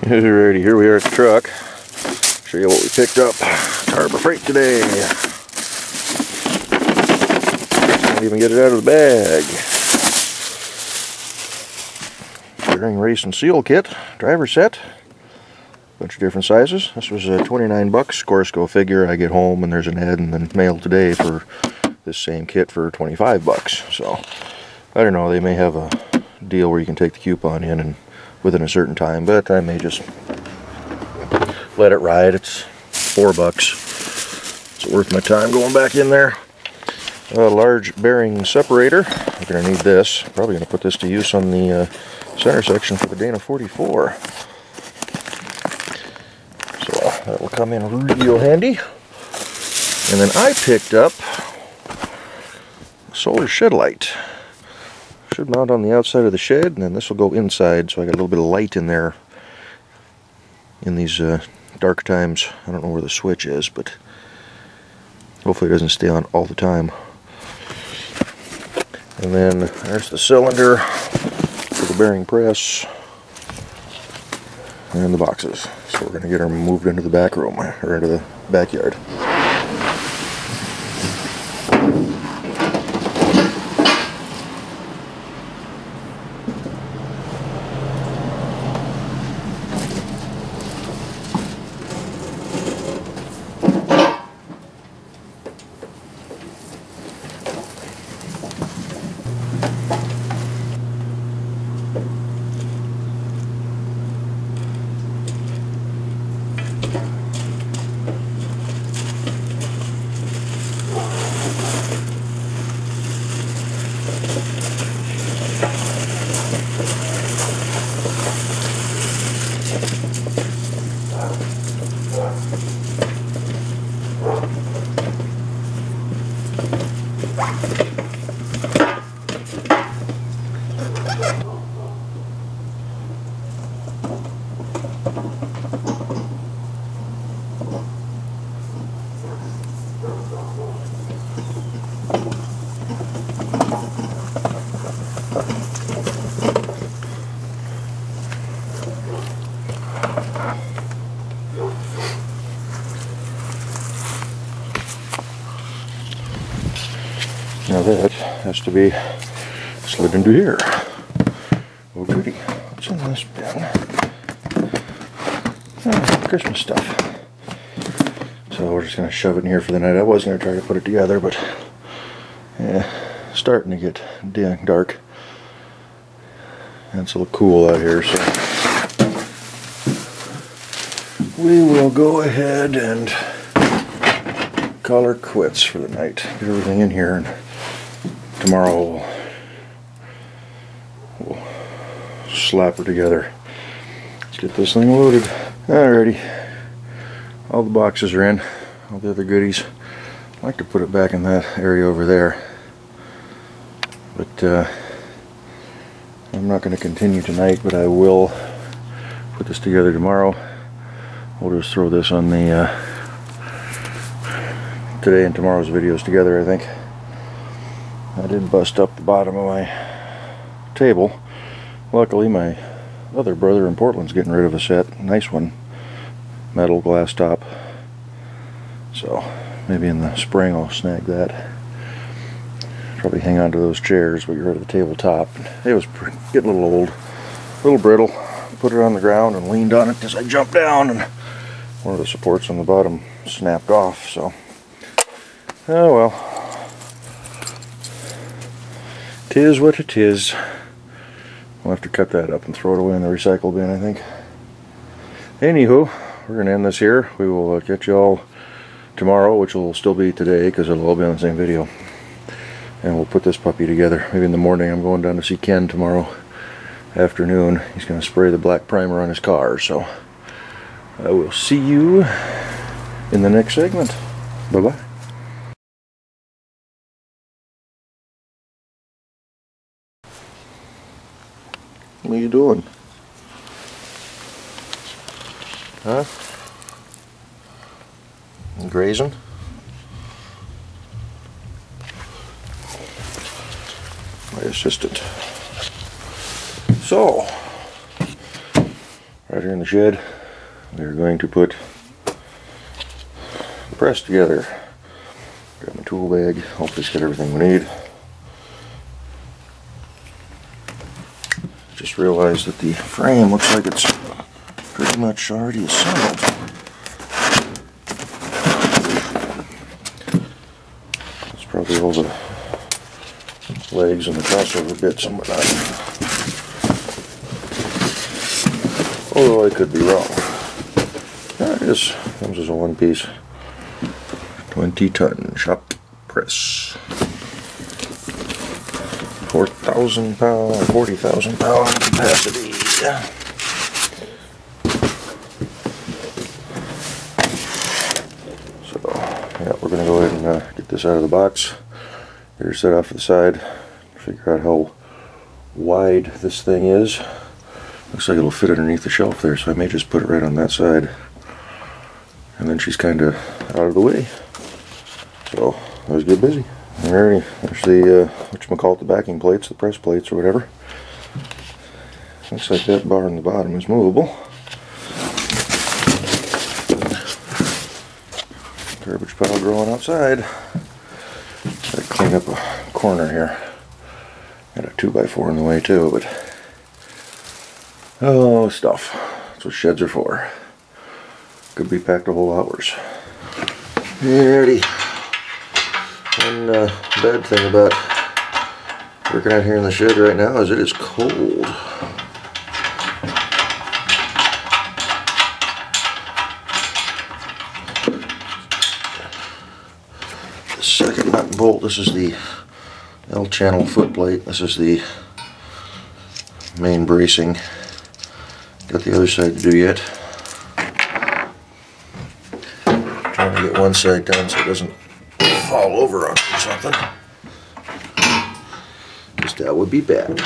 Alrighty, here we are at the truck. Show you what we picked up. Harbor Freight today. Can't even get it out of the bag. Bearing race and seal kit, driver set. Bunch of different sizes. This was $29. Corsco figure. I get home and there's an ad in the mail today for this same kit for $25. So I don't know. They may have a deal where you can take the coupon in and within a certain time, but I may just let it ride. It's $4. It's worth my time going back in there. A large bearing separator. I'm going to need this. Probably going to put this to use on the center section for the Dana 44. That will come in real handy. And then I picked up a solar shed light. Should mount on the outside of the shed, and then this will go inside, so I got a little bit of light in there in these dark times. I don't know where the switch is, but hopefully it doesn't stay on all the time. And then there's the cylinder for the bearing press and the boxes. So we're going to get them moved into the back room, or into the backyard. Now that has to be slid into here. Oh goody, what's in this bin? Oh, Christmas stuff. So we're just going to shove it in here for the night. I was going to try to put it together, but yeah, starting to get dark. And it's a little cool out here, so we will go ahead and call her quits for the night. Get everything in here, and tomorrow we'll slap her together. Let's get this thing loaded. Alrighty, all the boxes are in, all the other goodies. I like to put it back in that area over there, but I'm not going to continue tonight, but I will put this together tomorrow. We'll just throw this on the today and tomorrow's videos together, I think. I did bust up the bottom of my table. Luckily, my other brother in Portland's getting rid of a set. Nice one. Metal glass top. So, maybe in the spring I'll snag that. Probably hang on to those chairs, but get rid of the tabletop. It was getting a little old. A little brittle. Put it on the ground and leaned on it as I jumped down, and one of the supports on the bottom snapped off, so. Oh well. 'Tis what it is. We'll have to cut that up and throw it away in the recycle bin, I think. Anywho, we're going to end this here. We will catch you all tomorrow, which will still be today because it'll all be on the same video. And we'll put this puppy together. Maybe in the morning. I'm going down to see Ken tomorrow afternoon. He's going to spray the black primer on his car. So I will see you in the next segment. Bye-bye. What are you doing? Huh? Grazing? My assistant. So, right here in the shed. We're going to put the press together. Grab my tool bag, hopefully it's got everything we need. Just realized that the frame looks like it's pretty much already assembled. That's probably all the legs and the crossover bits and whatnot. Although I could be wrong. There it is. Comes as a one piece 20-ton shop press. 4,000 pound, 40,000 pound capacity. So, yeah, we're going to go ahead and get this out of the box. Get her set off to the side. Figure out how wide this thing is. Looks like it'll fit underneath the shelf there, so I may just put it right on that side. And then she's kind of out of the way. So, let's get busy. Alrighty, there's the, whatchamacallit, the backing plates, the press plates or whatever. Looks like that bar on the bottom is movable. Garbage pile growing outside. Gotta clean up a corner here. Got a 2x4 in the way too, but oh, stuff. That's what sheds are for. Could be packed a whole hours. Alrighty. One bad thing about working out here in the shed right now is it is cold. The second nut and bolt, this is the L-channel foot plate. This is the main bracing. Got the other side to do yet. Trying to get one side done so it doesn't fall over on something. Because that would be bad.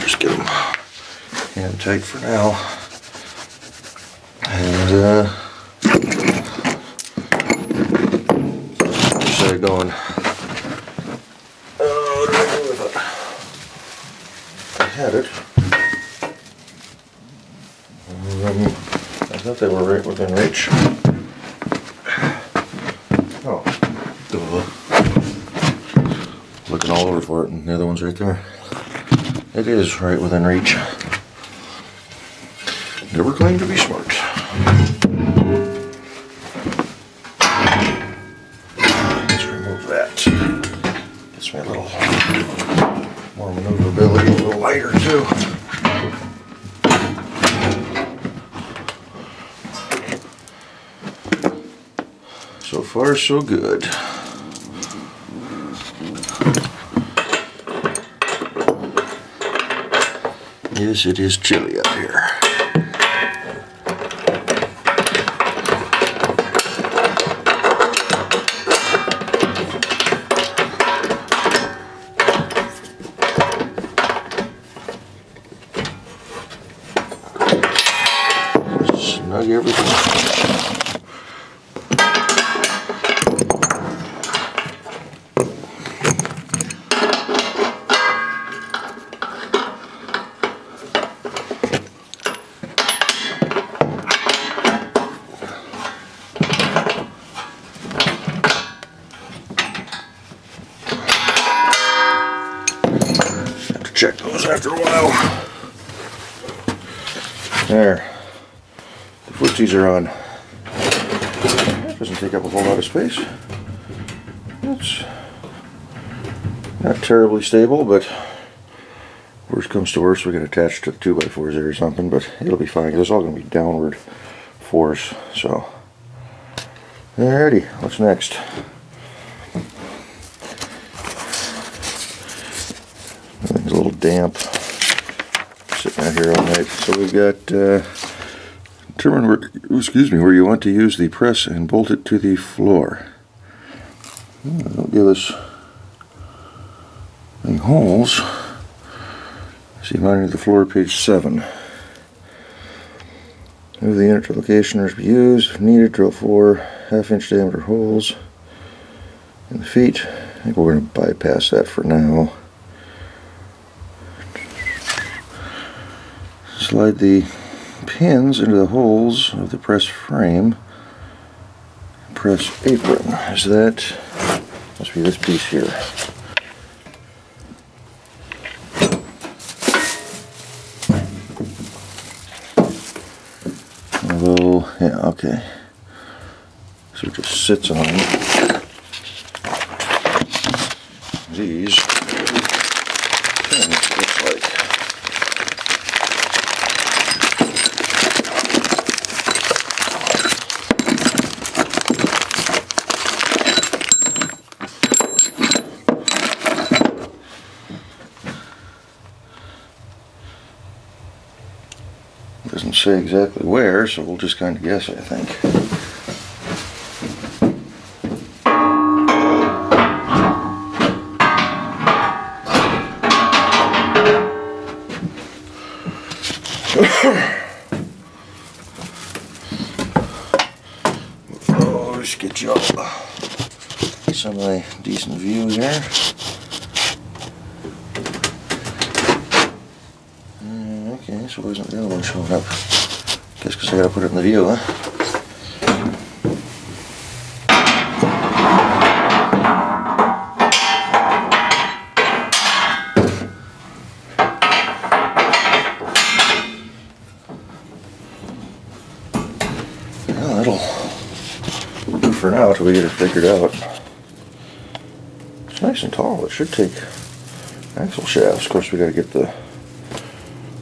Just get them hand tight for now. And side going. Oh, what do I do with it? I had it. I thought they were right within reach. Oh, duh. Looking all over for it, and the other one's right there. It is right within reach. Never claimed to be smart. Let's remove that. Gets me a little more maneuverability, a little lighter too. So far, so good. Yes, it is chilly out here. Snug everything. Have to check those after a while. There. The footsies are on. That doesn't take up a whole lot of space. It's not terribly stable, but worst comes to worst, we can attach to the 2x4s there or something, but it'll be fine because it's all going to be downward force. So, alrighty, what's next? Everything's a little damp, sitting out here all night. So we've got determine where you want to use the press and bolt it to the floor. They'll give us any holes. See, mine to the floor, page 7. Move the unit to location or be used. If needed, drill 4 half-inch diameter holes in the feet. I think we're going to bypass that for now. Slide the pins into the holes of the press frame. Press apron. Is that? Must be this piece here. Although, yeah, okay. So it just sits on these pins, it looks like. Doesn't say exactly where, so we'll just kind of guess, I think. Oh, just get you some of a decent view here. Okay, so why isn't the other one showing up? Guess because I gotta put it in the view, huh? Well, that'll do for now till we get it figured out. It's nice and tall. It should take axle shafts. Of course, we gotta get the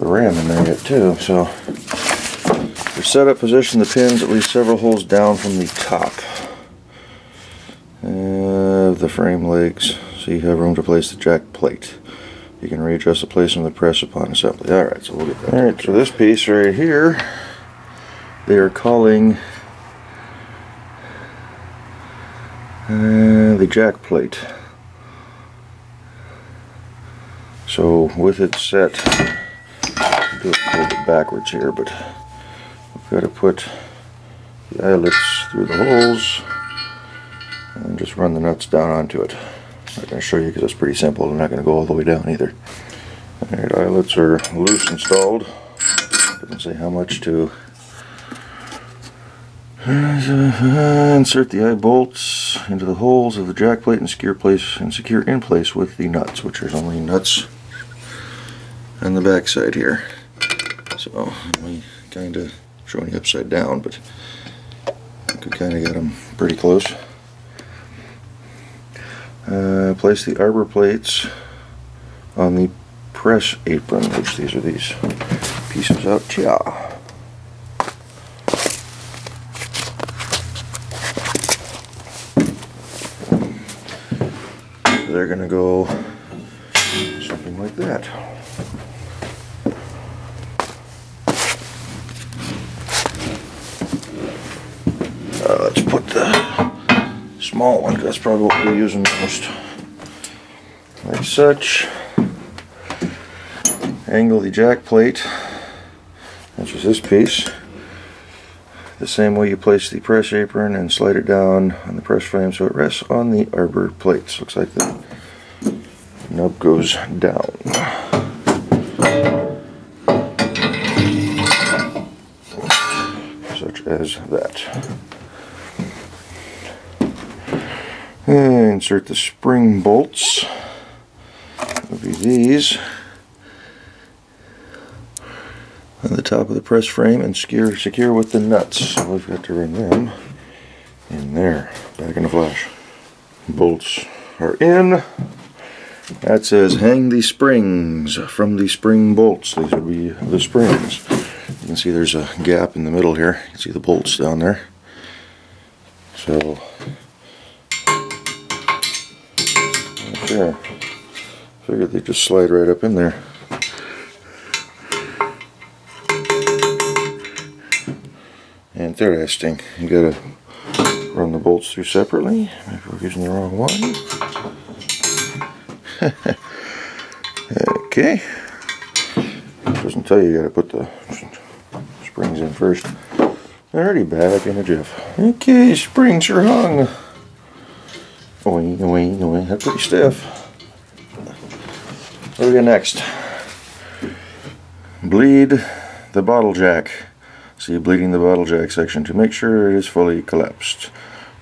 ram in there yet too. So for setup position, the pins at least several holes down from the top of the frame legs, so you have room to place the jack plate. You can readjust the placement of the press upon assembly. Alright, so we'll get that. Alright, so this piece right here, they are calling the jack plate. So with it set, do it a little bit backwards here, but we've got to put the eyelets through the holes and just run the nuts down onto it. I'm not going to show you because it's pretty simple. I'm not going to go all the way down either. Alright, eyelets are loose installed. Doesn't say how much to. Insert the eye bolts into the holes of the jack plate and secure in place with the nuts, which are only nuts on the back side here. So we kind of showing you upside down, but I could kind of get them pretty close. Place the arbor plates on the press apron, which these are these pieces out here. They're going to go something like that. Let's put the small one, because that's probably what we're using most. Like such. Angle the jack plate, which is this piece, the same way you place the press apron, and slide it down on the press frame so it rests on the arbor plates. Looks like the nub goes down. Such as that. And insert the spring bolts. It'll be these on the top of the press frame and secure with the nuts. So we've got to run them in there. Back in the flash. Bolts are in. That says hang the springs from the spring bolts. These would be the springs. You can see there's a gap in the middle here. You can see the bolts down there. So there. Figured they just slide right up in there. Interesting. You gotta run the bolts through separately. Maybe we're using the wrong one. Okay. It doesn't tell you gotta put the springs in first. Alrighty, back in a jiff. Okay, springs are hung. Oing, oing, oing. That's pretty stiff. What do we got next? Bleed the bottle jack. See, bleeding the bottle jack section to make sure it is fully collapsed.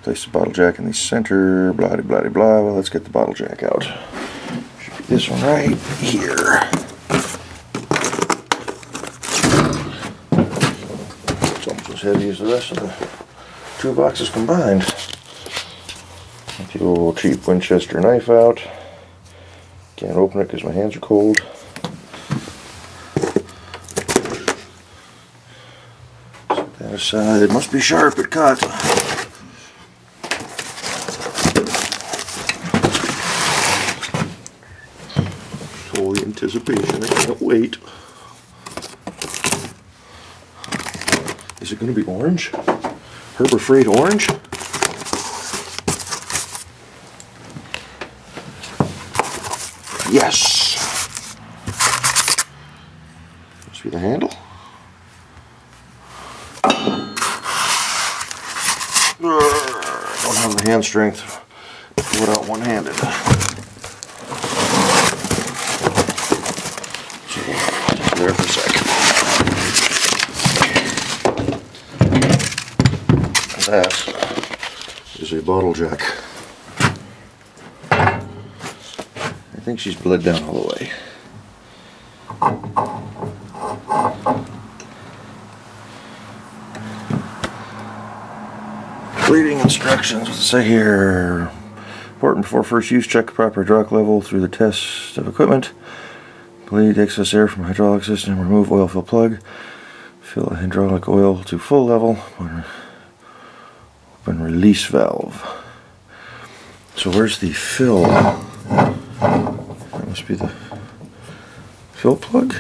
Place the bottle jack in the center, blah blah blah blah. Well, let's get the bottle jack out. Should be this one right here. It's almost as heavy as the rest of the two boxes combined. Get the old cheap Winchester knife out. Can't open it because my hands are cold. Set that aside. It must be sharp, it cut. Holy anticipation, I can't wait. Is it going to be orange? Harbor Freight orange? Yes! See the handle? Don't have the hand strength to pull it out one-handed. So, just there for a second. That is a bottle jack. I think she's bled down all the way. Bleeding instructions, what's it say here? Important before first use, check the proper hydraulic level through the test of equipment. Bleed excess air from hydraulic system, remove oil fill plug. Fill hydraulic oil to full level. Open release valve. So where's the fill? That must be the fill plug.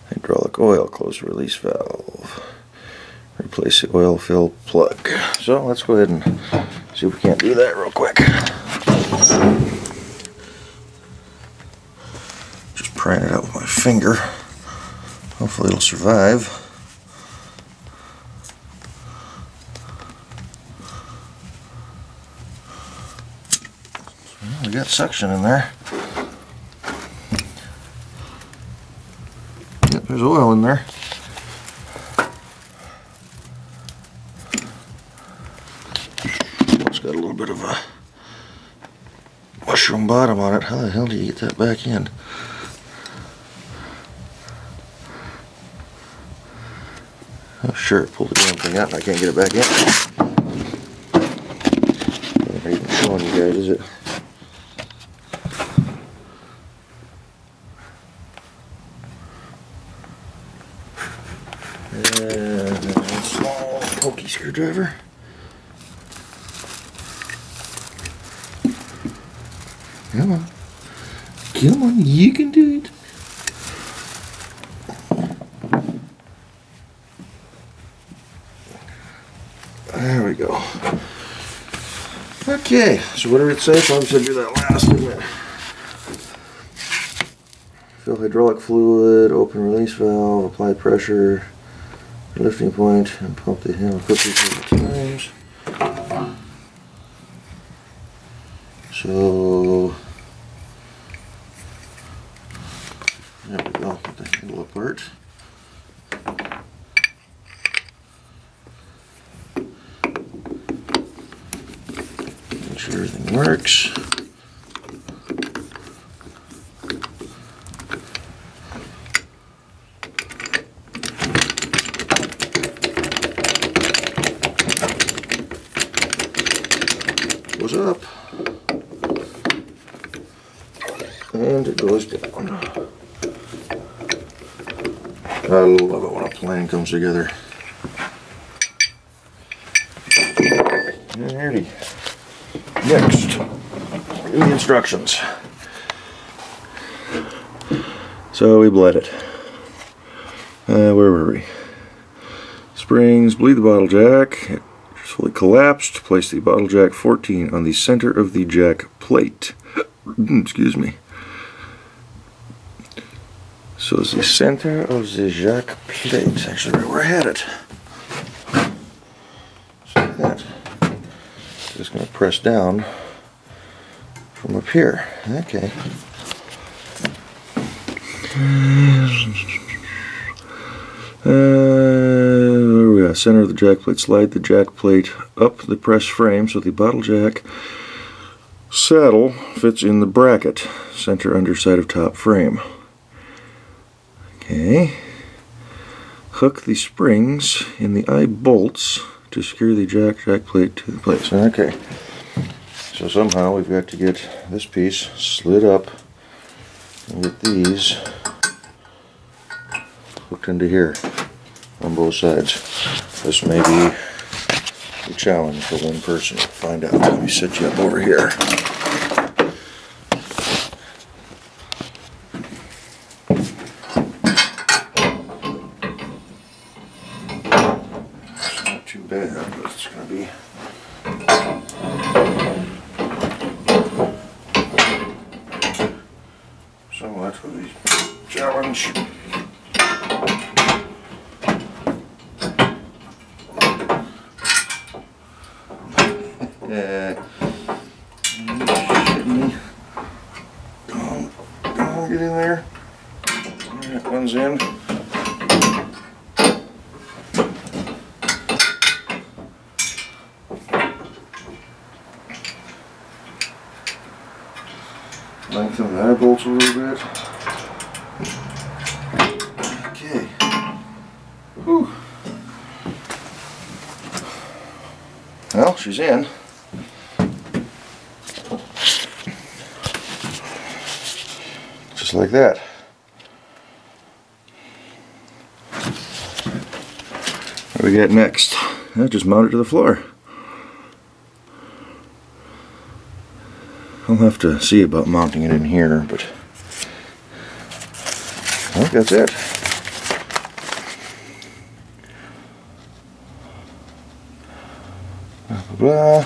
Hydraulic oil, close release valve. Replace the oil fill plug. So let's go ahead and see if we can't do that real quick. Just prying it out with my finger. Hopefully it'll survive. We got suction in there. Yep, there's oil in there. It's got a little bit of a mushroom bottom on it. How the hell do you get that back in? Oh, sure, it pulled the damn thing out and I can't get it back in. I'm not even showing you guys, is it? And a small pokey screwdriver. Come on. Come on, you can do it. There we go. Okay, so what did it say? Probably said do that last, didn't it? Fill hydraulic fluid, open release valve, apply pressure, lifting point, and pump the handle quickly several times. So, there we go, put the handle apart. Make sure everything works. Goes up. And it goes down. I love it when a plan comes together. Alrighty. Next, the instructions. So we bled it. Where were we? Springs, bleed the bottle jack. It's fully collapsed. Place the bottle jack 14 on the center of the jack plate. Excuse me. So the center of the jack plate, actually right where I had it. So like that. Just going to press down from up here. Okay. There we are. Center of the jack plate. Slide the jack plate up the press frame so the bottle jack saddle fits in the bracket. Center underside of top frame. Okay. Hook the springs in the eye bolts to secure the jack plate to the place. Okay. So somehow we've got to get this piece slid up and get these hooked into here on both sides. This may be a challenge for one person to find out. Let me set you up over here. It's not too bad, but it's going to be somewhat of a challenge. Get in there. That one's in. Lengthen the eye bolts a little bit. Okay. Whew. Well, she's in. Just like that. What do we got next? I'll just mount it to the floor. I'll have to see about mounting it in here, but I think that's it. Blah, blah.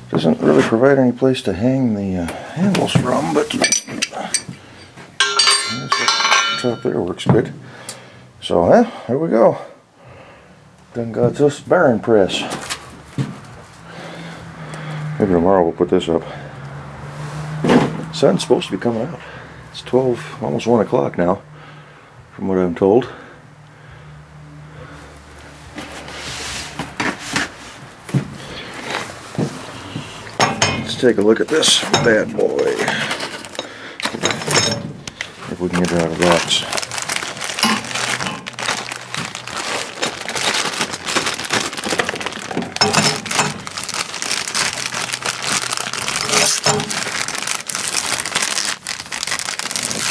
Doesn't really provide any place to hang the handles from, but top there works good. So, there we go. Done got this bearing press. Maybe tomorrow we'll put this up. Sun's supposed to be coming out. It's 12, almost 1 o'clock now, from what I'm told. Let's take a look at this bad boy. If we can get it out of the box.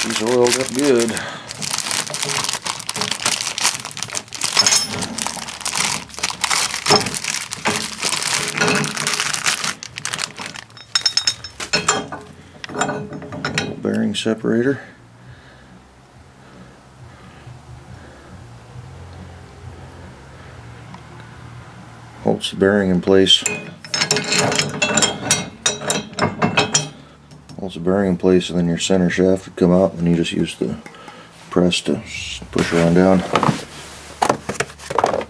She's oiled up good. Bearing separator. Holds the bearing in place. Holds the bearing in place, and then your center shaft would come out, and you just use the press to push her on down.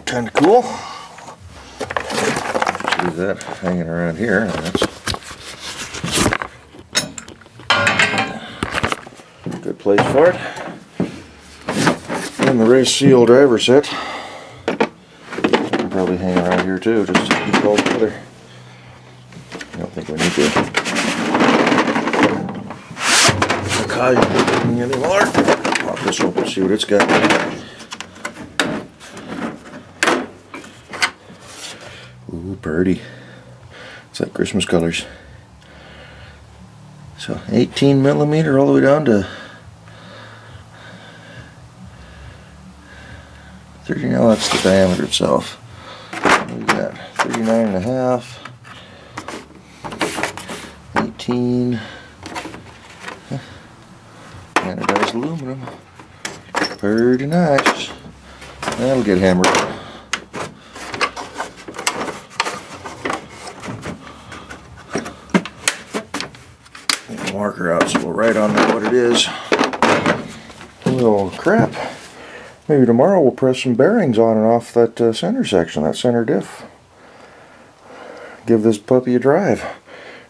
Kind of cool. Just leave that hanging around here, and that's a good place for it. And the race seal driver set. Probably hang around here too, just to keep it all together. I don't think we need to cause you anymore. Pop this open, see what it's got. Ooh, pretty. It's like Christmas colors. So 18 millimeter all the way down to 30. Now that's the diameter itself. We got 39.5, 18, anodized aluminum, pretty nice. That'll get hammered. Get the marker out so we'll write on there what it is. Well, crap. Maybe tomorrow we'll press some bearings on and off that center section, that center diff. Give this puppy a drive.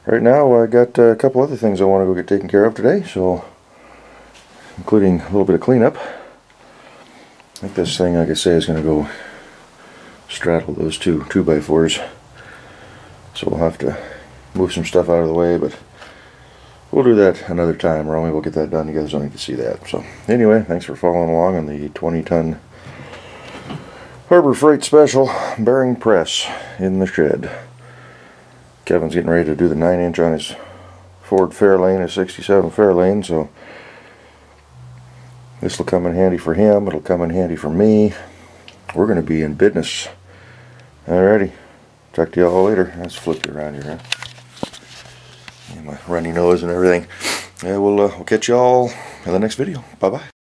Right now I got a couple other things I want to go get taken care of today, so including a little bit of cleanup. I think this thing, like I say, is going to go straddle those two 2x4s. So we'll have to move some stuff out of the way, but we'll do that another time, or only we'll get that done. You guys don't need to see that. So anyway, thanks for following along on the 20-ton Harbor Freight Special bearing press in the shed. Kevin's getting ready to do the 9-inch on his Ford Fairlane, his 67 Fairlane, so this will come in handy for him. It'll come in handy for me. We're going to be in business. Alrighty. Talk to you all later. Let's flip you around here, huh? And my runny nose and everything. Yeah, we'll catch you all in the next video. Bye-bye.